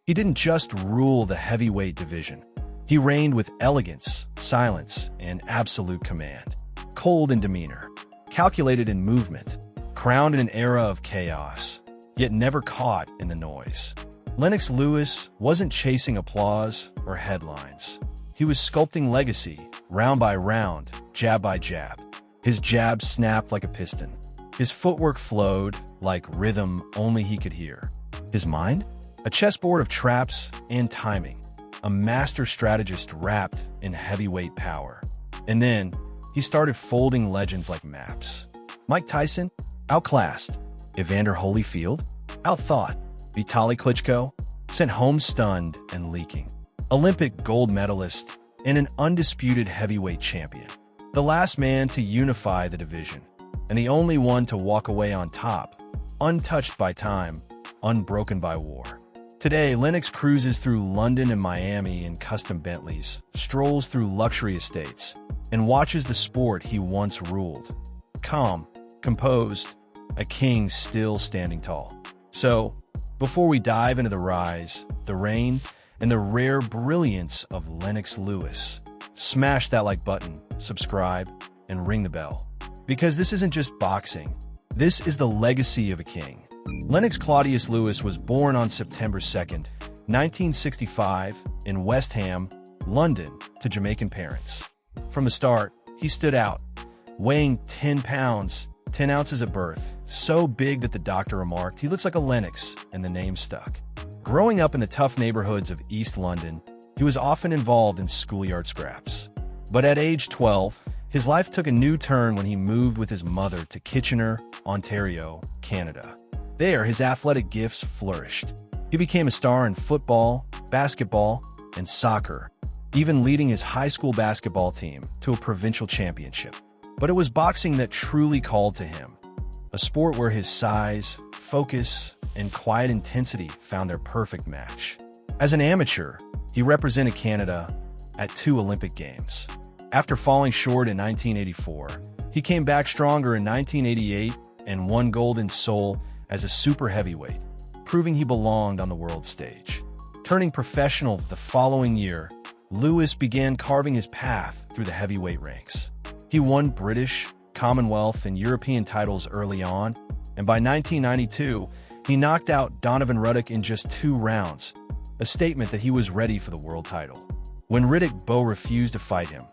He didn't just rule the heavyweight division. He reigned with elegance, silence, and absolute command. Cold in demeanor, calculated in movement, crowned in an era of chaos, yet never caught in the noise. Lennox Lewis wasn't chasing applause or headlines. He was sculpting legacy, round by round, jab by jab. His jab snapped like a piston. His footwork flowed like rhythm only he could hear. His mind? A chessboard of traps and timing. A master strategist wrapped in heavyweight power. And then, he started folding legends like maps. Mike Tyson? Outclassed. Evander Holyfield? Outthought. Vitali Klitschko? Sent home stunned and leaking. Olympic gold medalist and an undisputed heavyweight champion. The last man to unify the division, and the only one to walk away on top, untouched by time, unbroken by war. Today, Lennox cruises through London and Miami in custom Bentleys, strolls through luxury estates, and watches the sport he once ruled. Calm, composed, a king still standing tall. So, before we dive into the rise, the reign, and the rare brilliance of Lennox Lewis, smash that like button, subscribe, and ring the bell. Because this isn't just boxing, this is the legacy of a king. Lennox Claudius Lewis was born on September 2nd, 1965, in West Ham, London, to Jamaican parents. From the start, he stood out, weighing 10 pounds, 10 ounces at birth, so big that the doctor remarked, "He looks like a Lennox," and the name stuck. Growing up in the tough neighborhoods of East London, he was often involved in schoolyard scraps. But at age 12, his life took a new turn when he moved with his mother to Kitchener, Ontario, Canada. There, his athletic gifts flourished. He became a star in football, basketball, and soccer, even leading his high school basketball team to a provincial championship. But it was boxing that truly called to him, a sport where his size, focus, and quiet intensity found their perfect match. As an amateur, he represented Canada at 2 Olympic Games. After falling short in 1984, he came back stronger in 1988 and won gold in Seoul as a super heavyweight, proving he belonged on the world stage. Turning professional the following year, Lewis began carving his path through the heavyweight ranks. He won British, Commonwealth, and European titles early on, and by 1992, he knocked out Donovan Ruddock in just 2 rounds, a statement that he was ready for the world title. When Riddick Bowe refused to fight him,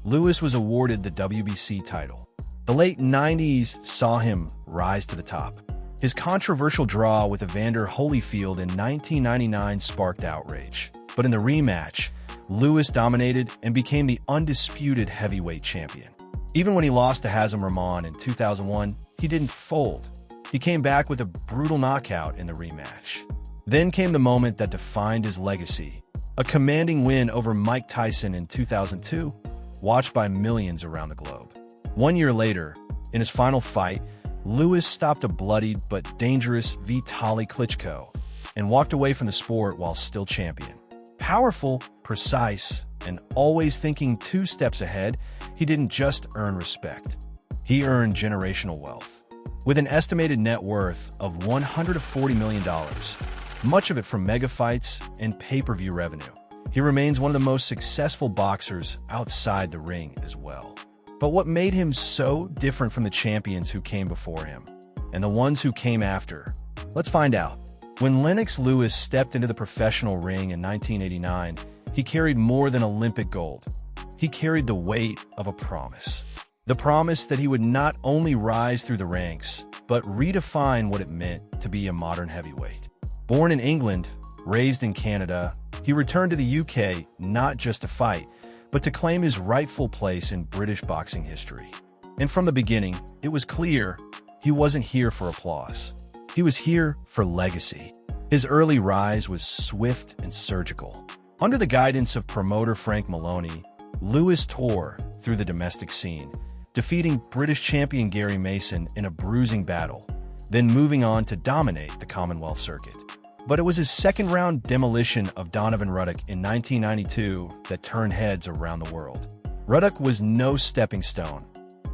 Lewis was awarded the WBC title. The late 90s saw him rise to the top. His controversial draw with Evander Holyfield in 1999 sparked outrage. But in the rematch, Lewis dominated and became the undisputed heavyweight champion. Even when he lost to Hazem Rahman in 2001, he didn't fold. He came back with a brutal knockout in the rematch. Then came the moment that defined his legacy, a commanding win over Mike Tyson in 2002, watched by millions around the globe. 1 year later, in his final fight, Lewis stopped a bloodied but dangerous Vitali Klitschko and walked away from the sport while still champion. Powerful, precise, and always thinking 2 steps ahead, he didn't just earn respect. He earned generational wealth. With an estimated net worth of $140 million, much of it from mega fights and pay-per-view revenue, he remains one of the most successful boxers outside the ring as well. But what made him so different from the champions who came before him, and the ones who came after? Let's find out. When Lennox Lewis stepped into the professional ring in 1989, he carried more than Olympic gold. He carried the weight of a promise. The promise that he would not only rise through the ranks, but redefine what it meant to be a modern heavyweight. Born in England, raised in Canada, he returned to the UK not just to fight, but to claim his rightful place in British boxing history. And from the beginning, it was clear he wasn't here for applause. He was here for legacy. His early rise was swift and surgical. Under the guidance of promoter Frank Maloney, Lewis tore through the domestic scene, defeating British champion Gary Mason in a bruising battle, then moving on to dominate the Commonwealth circuit. But it was his second-round demolition of Donovan Ruddock in 1992 that turned heads around the world. Ruddock was no stepping stone.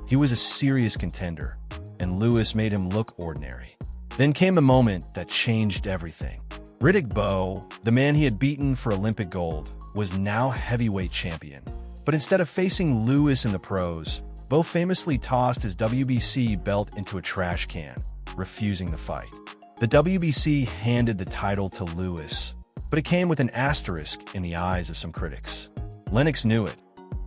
He was a serious contender, and Lewis made him look ordinary. Then came the moment that changed everything. Riddick Bowe, the man he had beaten for Olympic gold, was now heavyweight champion. But instead of facing Lewis in the pros, Bowe famously tossed his WBC belt into a trash can, refusing the fight. The WBC handed the title to Lewis, but it came with an asterisk in the eyes of some critics. Lennox knew it,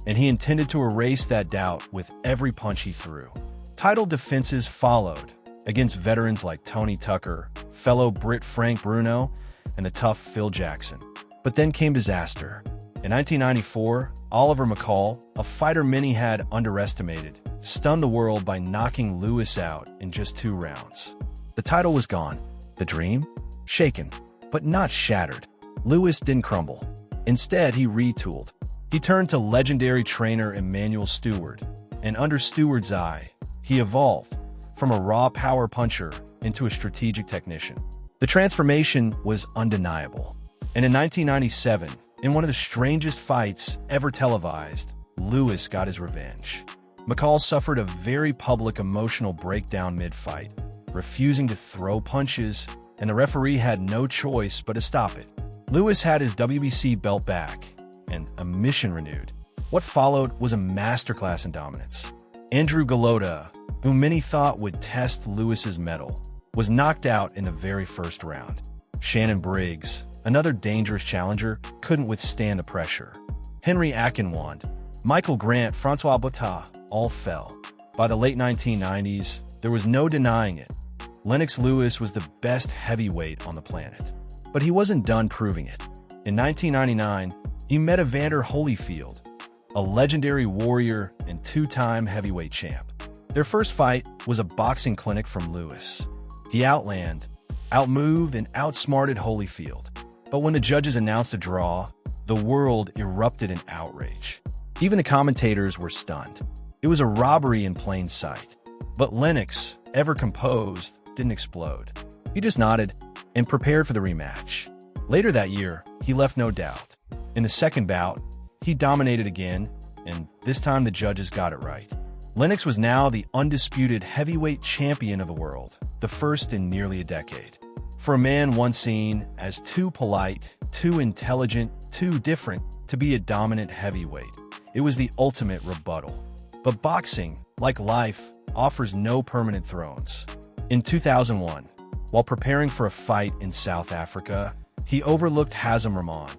and he intended to erase that doubt with every punch he threw. Title defenses followed against veterans like Tony Tucker, fellow Brit Frank Bruno, and the tough Phil Jackson. But then came disaster. In 1994, Oliver McCall, a fighter many had underestimated, stunned the world by knocking Lewis out in just 2 rounds. The title was gone. The dream? Shaken, but not shattered. Lewis didn't crumble. Instead, he retooled. He turned to legendary trainer Emanuel Stewart, and under Stewart's eye, he evolved from a raw power puncher into a strategic technician. The transformation was undeniable. And in 1997, in one of the strangest fights ever televised, Lewis got his revenge. McCall suffered a very public emotional breakdown mid-fight, refusing to throw punches, and the referee had no choice but to stop it. Lewis had his WBC belt back, and a mission renewed. What followed was a masterclass in dominance. Andrew Golota, whom many thought would test Lewis's mettle, was knocked out in the very first round. Shannon Briggs, another dangerous challenger, couldn't withstand the pressure. Henry Akinwand, Michael Grant, Francois Botha all fell. By the late 1990s, there was no denying it. Lennox Lewis was the best heavyweight on the planet. But he wasn't done proving it. In 1999, he met Evander Holyfield, a legendary warrior and 2-time heavyweight champ. Their first fight was a boxing clinic from Lewis. He outmoved, and outsmarted Holyfield. But when the judges announced a draw, the world erupted in outrage. Even the commentators were stunned. It was a robbery in plain sight. But Lennox, ever composed, didn't explode. He just nodded and prepared for the rematch. Later that year, he left no doubt. In the second bout, he dominated again, and this time the judges got it right. Lennox was now the undisputed heavyweight champion of the world, the first in nearly a decade. For a man once seen as too polite, too intelligent, too different to be a dominant heavyweight, it was the ultimate rebuttal. But boxing, like life, offers no permanent thrones. In 2001, while preparing for a fight in South Africa, he overlooked Hazem Rahman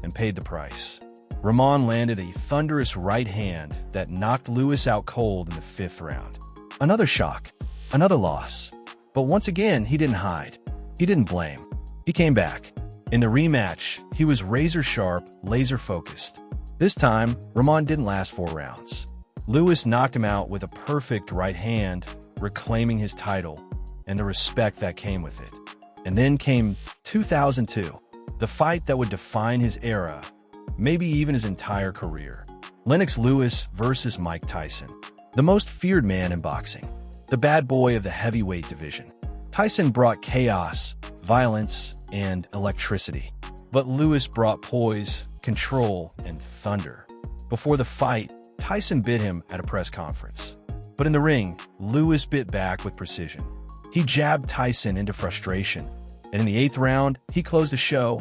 and paid the price. Rahman landed a thunderous right hand that knocked Lewis out cold in the 5th round. Another shock, another loss. But once again, he didn't hide. He didn't blame. He came back. In the rematch, he was razor-sharp, laser-focused. This time, Rahman didn't last 4 rounds. Lewis knocked him out with a perfect right hand, reclaiming his title and the respect that came with it. And then came 2002, the fight that would define his era, maybe even his entire career. Lennox Lewis versus Mike Tyson, the most feared man in boxing, the bad boy of the heavyweight division. Tyson brought chaos, violence, and electricity, but Lewis brought poise, control, and thunder. Before the fight, Tyson bit him at a press conference. But in the ring, Lewis bit back with precision. He jabbed Tyson into frustration, and in the 8th round, he closed the show,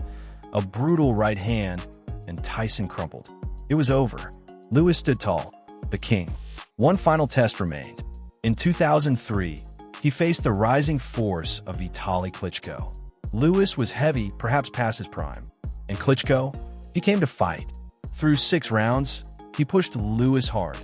a brutal right hand, and Tyson crumpled. It was over. Lewis stood tall, the king. One final test remained. In 2003, he faced the rising force of Vitali Klitschko. Lewis was heavy, perhaps past his prime. And Klitschko, he came to fight. Through 6 rounds, he pushed Lewis hard,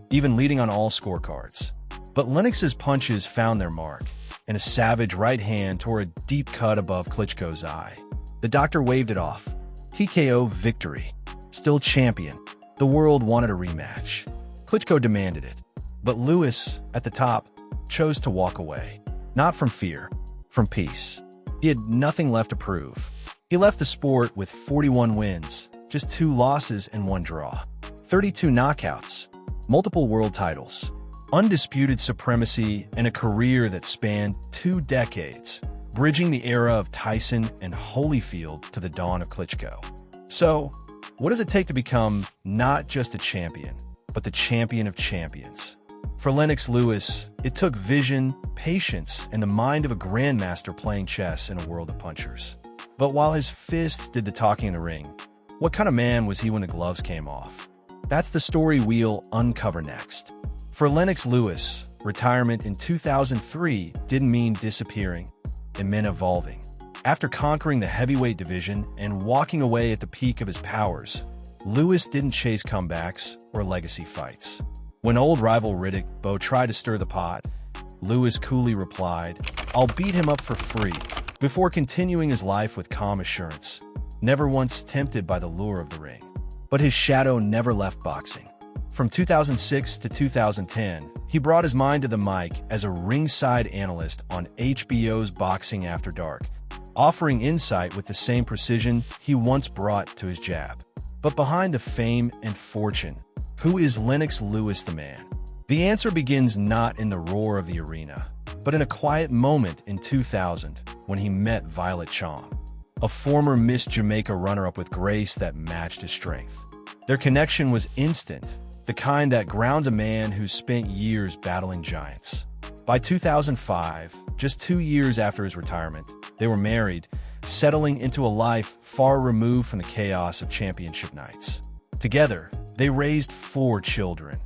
even leading on all scorecards. But Lennox's punches found their mark, and a savage right hand tore a deep cut above Klitschko's eye. The doctor waved it off. TKO victory. Still champion. The world wanted a rematch. Klitschko demanded it. But Lewis, at the top, chose to walk away. Not from fear, from peace. He had nothing left to prove. He left the sport with 41 wins, just 2 losses and 1 draw. 32 knockouts, multiple world titles, undisputed supremacy, and a career that spanned 2 decades, bridging the era of Tyson and Holyfield to the dawn of Klitschko. So, what does it take to become not just a champion, but the champion of champions? For Lennox Lewis, it took vision, patience, and the mind of a grandmaster playing chess in a world of punchers. But while his fists did the talking in the ring, what kind of man was he when the gloves came off? That's the story we'll uncover next. For Lennox Lewis, retirement in 2003 didn't mean disappearing. It meant evolving. After conquering the heavyweight division and walking away at the peak of his powers, Lewis didn't chase comebacks or legacy fights. When old rival Riddick Bowe tried to stir the pot, Lewis coolly replied, "I'll beat him up for free," before continuing his life with calm assurance, never once tempted by the lure of the ring. But his shadow never left boxing. From 2006 to 2010, he brought his mind to the mic as a ringside analyst on HBO's Boxing After Dark, offering insight with the same precision he once brought to his jab. But behind the fame and fortune, who is Lennox Lewis the man? The answer begins not in the roar of the arena, but in a quiet moment in 2000 when he met Violet Chong, a former Miss Jamaica runner-up with grace that matched his strength. Their connection was instant, the kind that grounds a man who spent years battling giants. By 2005, just 2 years after his retirement, they were married, settling into a life far removed from the chaos of championship nights. Together, they raised 4 children,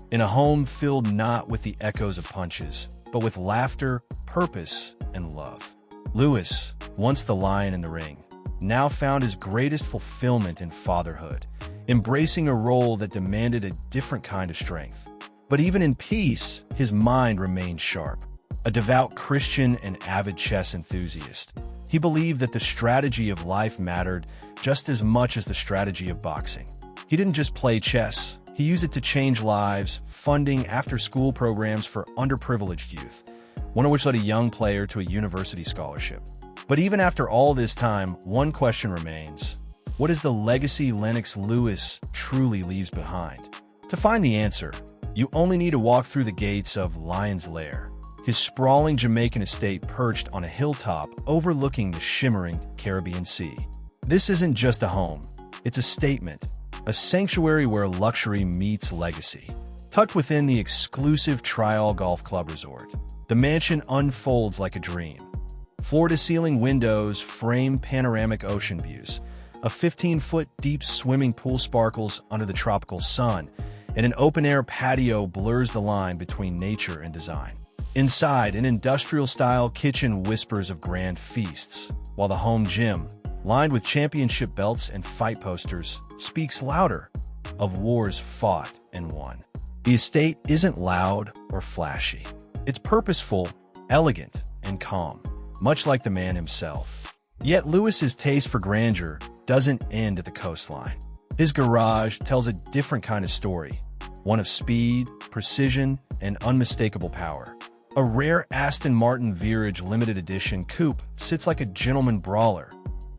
in a home filled not with the echoes of punches, but with laughter, purpose, and love. Lewis, once the lion in the ring, now found his greatest fulfillment in fatherhood, embracing a role that demanded a different kind of strength. But even in peace, his mind remained sharp. A devout Christian and avid chess enthusiast, he believed that the strategy of life mattered just as much as the strategy of boxing. He didn't just play chess, he used it to change lives, funding after-school programs for underprivileged youth, one of which led a young player to a university scholarship. But even after all this time, one question remains: what is the legacy Lennox Lewis truly leaves behind? To find the answer, you only need to walk through the gates of Lion's Lair, his sprawling Jamaican estate perched on a hilltop overlooking the shimmering Caribbean Sea. This isn't just a home, it's a statement, a sanctuary where luxury meets legacy. Tucked within the exclusive Trial Golf Club Resort, the mansion unfolds like a dream. Floor-to-ceiling windows frame panoramic ocean views. A 15-foot deep swimming pool sparkles under the tropical sun, and an open-air patio blurs the line between nature and design. Inside, an industrial-style kitchen whispers of grand feasts, while the home gym, lined with championship belts and fight posters, speaks louder of wars fought and won. The estate isn't loud or flashy. It's purposeful, elegant, and calm, much like the man himself. Yet Lewis's taste for grandeur doesn't end at the coastline. His garage tells a different kind of story, one of speed, precision, and unmistakable power. A rare Aston Martin Virage limited edition coupe sits like a gentleman brawler,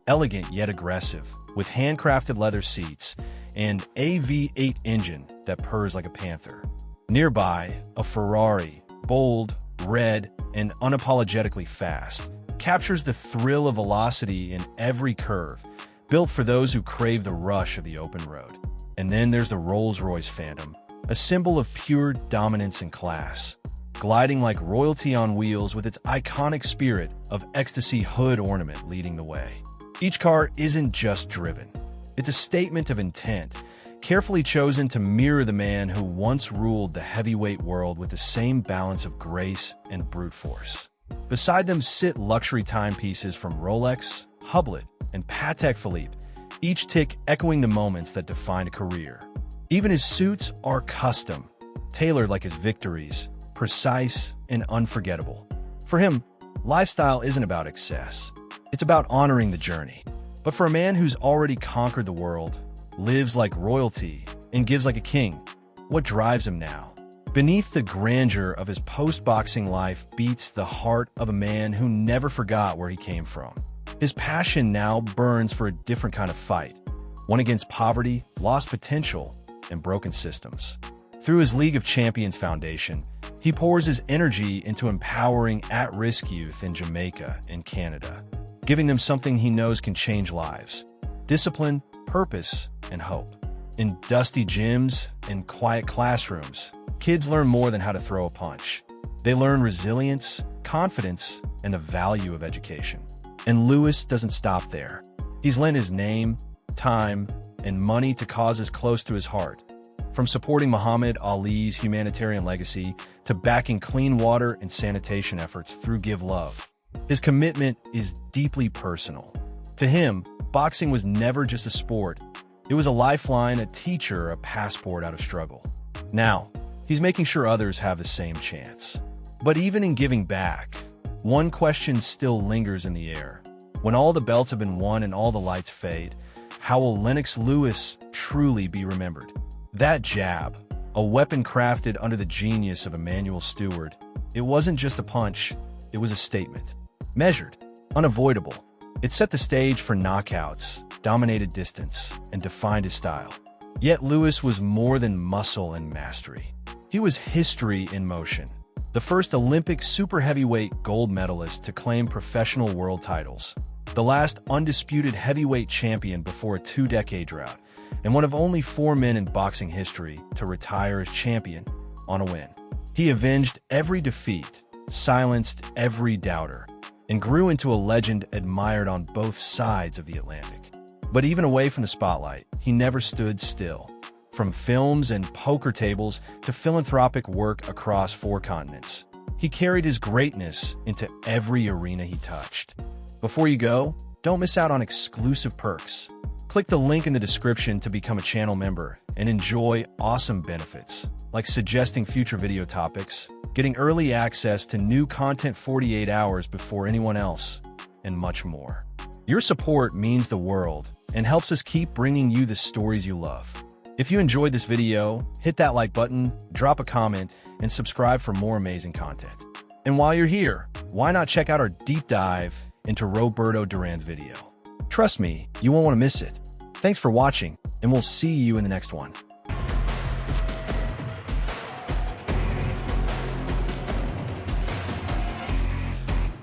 elegant yet aggressive, with handcrafted leather seats and a V8 engine that purrs like a panther. Nearby, a Ferrari, bold, red, and unapologetically fast, captures the thrill of velocity in every curve, built for those who crave the rush of the open road. And then there's the Rolls-Royce Phantom, a symbol of pure dominance and class, gliding like royalty on wheels with its iconic spirit of ecstasy hood ornament leading the way. Each car isn't just driven. It's a statement of intent, carefully chosen to mirror the man who once ruled the heavyweight world with the same balance of grace and brute force. Beside them sit luxury timepieces from Rolex, Hublot, and Patek Philippe, each tick echoing the moments that define a career. Even his suits are custom, tailored like his victories, precise and unforgettable. For him, lifestyle isn't about excess. It's about honoring the journey. But for a man who's already conquered the world, lives like royalty, and gives like a king, what drives him now? Beneath the grandeur of his post-boxing life beats the heart of a man who never forgot where he came from. His passion now burns for a different kind of fight, one against poverty, lost potential, and broken systems. Through his League of Champions Foundation, he pours his energy into empowering at-risk youth in Jamaica and Canada, giving them something he knows can change lives: discipline, purpose, and hope. In dusty gyms and quiet classrooms, kids learn more than how to throw a punch. They learn resilience, confidence, and the value of education. And Lewis doesn't stop there. He's lent his name, time, and money to causes close to his heart. From supporting Muhammad Ali's humanitarian legacy to backing clean water and sanitation efforts through Give Love. His commitment is deeply personal. To him, boxing was never just a sport. It was a lifeline, a teacher, a passport out of struggle. Now, he's making sure others have the same chance. But even in giving back, one question still lingers in the air. When all the belts have been won and all the lights fade, how will Lennox Lewis truly be remembered? That jab, a weapon crafted under the genius of Emanuel Stewart, it wasn't just a punch, it was a statement. Measured, unavoidable. It set the stage for knockouts, dominated distance, and defined his style. Yet Lewis was more than muscle and mastery. He was history in motion. The first Olympic super heavyweight gold medalist to claim professional world titles. The last undisputed heavyweight champion before a 2-decade drought. And one of only 4 men in boxing history to retire as champion on a win. He avenged every defeat, silenced every doubter, and grew into a legend admired on both sides of the Atlantic. But even away from the spotlight, he never stood still. From films and poker tables to philanthropic work across 4 continents, he carried his greatness into every arena he touched. Before you go, don't miss out on exclusive perks. Click the link in the description to become a channel member and enjoy awesome benefits, like suggesting future video topics, getting early access to new content 48 hours before anyone else, and much more. Your support means the world and helps us keep bringing you the stories you love. If you enjoyed this video, hit that like button, drop a comment, and subscribe for more amazing content. And while you're here, why not check out our deep dive into Roberto Duran's video? Trust me, you won't want to miss it. Thanks for watching, and we'll see you in the next one.